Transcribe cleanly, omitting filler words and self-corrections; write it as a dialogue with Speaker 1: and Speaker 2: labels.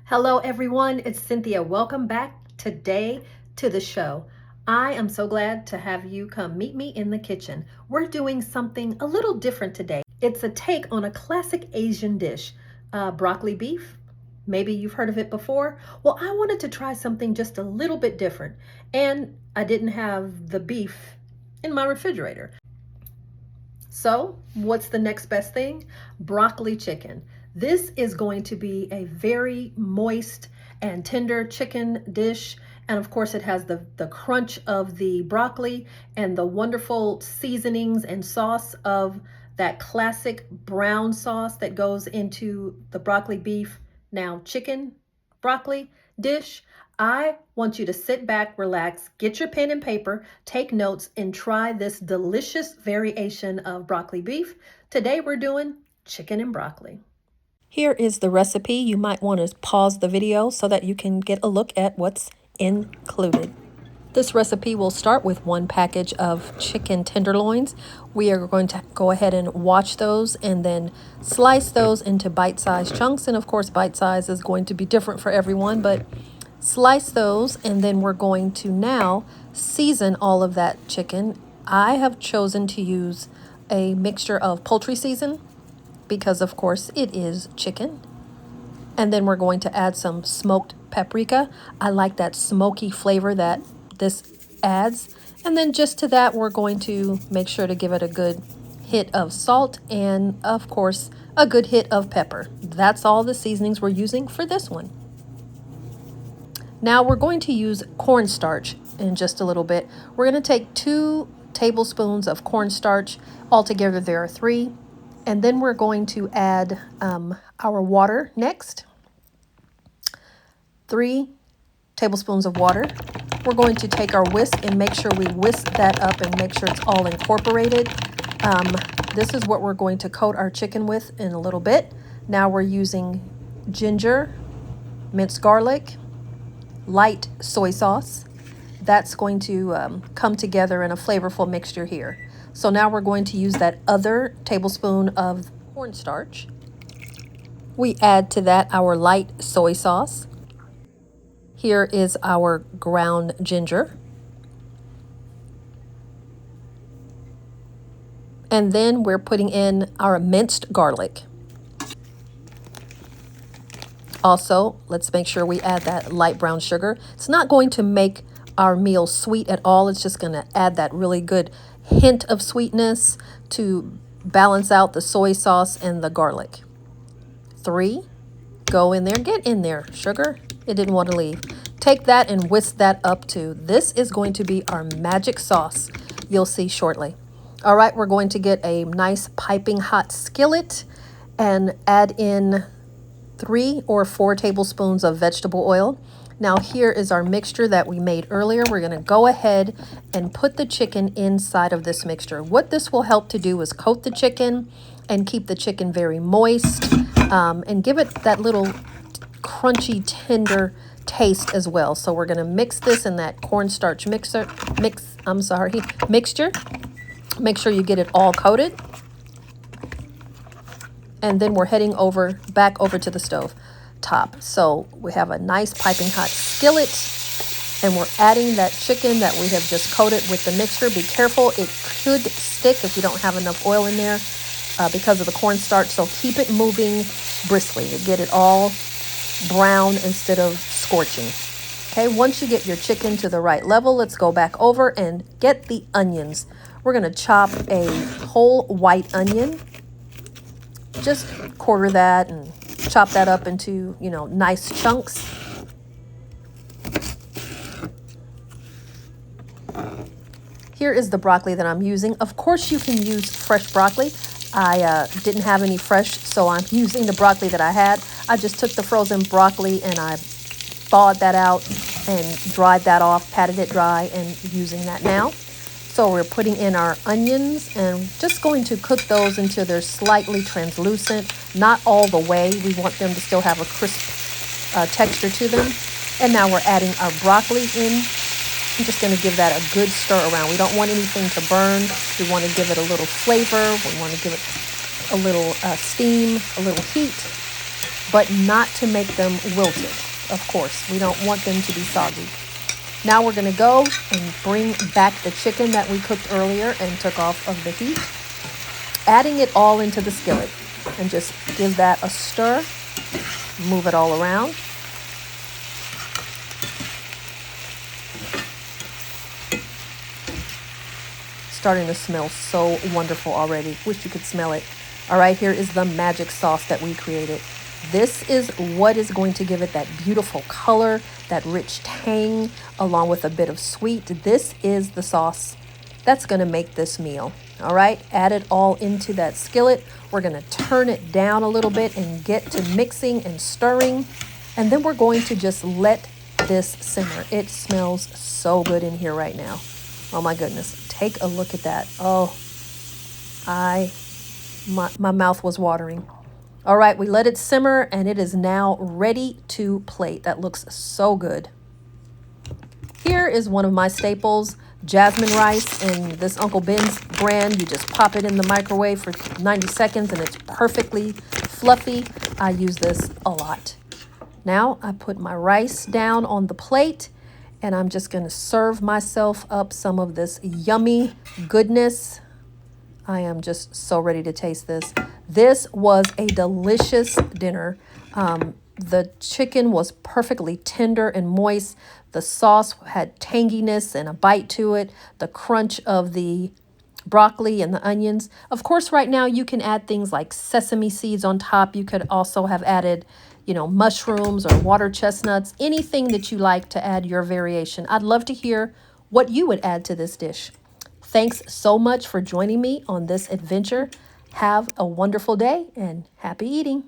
Speaker 1: Hello, everyone. It's Cynthia. Welcome back today to the show. I am so glad to have you come meet me in the kitchen. We're doing something a little different today. It's a take on a classic Asian dish, broccoli beef. Maybe you've heard of it before. Well, I wanted to try something just a little bit different, and I didn't have the beef in my refrigerator. So, what's the next best thing? Broccoli chicken. This is going to be a very moist and tender chicken dish. And of course, it has the crunch of the broccoli and the wonderful seasonings and sauce of that classic brown sauce that goes into the broccoli beef, now chicken broccoli dish. I want you to sit back, relax, get your pen and paper, take notes, and try this delicious variation of broccoli beef. Today we're doing chicken and broccoli. Here is the recipe. You might want to pause the video so that you can get a look at what's included. This recipe will start with one package of chicken tenderloins. We are going to go ahead and wash those and then slice those into bite-sized chunks. And of course, bite size is going to be different for everyone, but slice those, and then we're going to now season all of that chicken. I have chosen to use a mixture of poultry season because of course it is chicken. And then we're going to add some smoked paprika. I like that smoky flavor that this adds. And then just to that, we're going to make sure to give it a good hit of salt and of course a good hit of pepper. That's all the seasonings we're using for this one. Now we're going to use cornstarch in just a little bit. We're going to take 2 tablespoons of cornstarch. Altogether there are 3. And then we're going to add our water next. 3 tablespoons of water. We're going to take our whisk and make sure we whisk that up and make sure it's all incorporated. This is what we're going to coat our chicken with in a little bit. Now we're using ginger, minced garlic, light soy sauce. That's going to come together in a flavorful mixture here. So now we're going to use that other tablespoon of cornstarch. We add to that our light soy sauce. Here is our ground ginger. And then we're putting in our minced garlic. Also, let's make sure we add that light brown sugar. It's not going to make our meal sweet at all. It's just going to add that really good hint of sweetness to balance out the soy sauce and the garlic. 3, go in there, get in there, sugar. It didn't want to leave. Take that and whisk that up too. This is going to be our magic sauce. You'll see shortly. All right, we're going to get a nice piping hot skillet and add in 3 or 4 tablespoons of vegetable oil. Now here is our mixture that we made earlier. We're going to go ahead and put the chicken inside of this mixture. What this will help to do is coat the chicken and keep the chicken very moist and give it that little crunchy, tender taste as well. So we're going to mix this in that cornstarch mixture. Make sure you get it all coated. And then we're heading back over to the stove top. So we have a nice piping hot skillet and we're adding that chicken that we have just coated with the mixture. Be careful, it could stick if you don't have enough oil in there because of the cornstarch. So keep it moving briskly to get it all brown instead of scorching. Okay, once you get your chicken to the right level, let's go back over and get the onions. We're going to chop a whole white onion. Just quarter that and chop that up into, nice chunks. Here is the broccoli that I'm using. Of course, you can use fresh broccoli. I didn't have any fresh, so I'm using the broccoli that I had. I just took the frozen broccoli and I thawed that out and dried that off, patted it dry, and using that now. So we're putting in our onions and just going to cook those until they're slightly translucent, not all the way. We want them to still have a crisp texture to them. And now we're adding our broccoli in. I'm just going to give that a good stir around. We don't want anything to burn. We want to give it a little flavor. We want to give it a little steam, a little heat. but not to make them wilted. Of course, we don't want them to be soggy. Now we're going to go and bring back the chicken that we cooked earlier and took off of the heat, adding it all into the skillet, and just give that a stir, move it all around. Starting to smell so wonderful already. Wish you could smell it. All right, here is the magic sauce that we created. This is what is going to give it that beautiful color, that rich tang, along with a bit of sweet. This is the sauce that's going to make this meal. All right, add it all into that skillet. We're going to turn it down a little bit and get to mixing and stirring. And then we're going to just let this simmer. It smells so good in here right now. Oh my goodness. Take a look at that. Oh, my mouth was watering. All right, we let it simmer and it is now ready to plate. That looks so good. Here is one of my staples, jasmine rice in this Uncle Ben's brand. You just pop it in the microwave for 90 seconds and it's perfectly fluffy. I use this a lot. Now I put my rice down on the plate and I'm just going to serve myself up some of this yummy goodness. I am just so ready to taste this. This was a delicious dinner. The chicken was perfectly tender and moist. The sauce had tanginess and a bite to it. The crunch of the broccoli and the onions. Of course, right now you can add things like sesame seeds on top. You could also have added, mushrooms or water chestnuts, anything that you like to add your variation. I'd love to hear what you would add to this dish. Thanks so much for joining me on this adventure. Have a wonderful day and happy eating.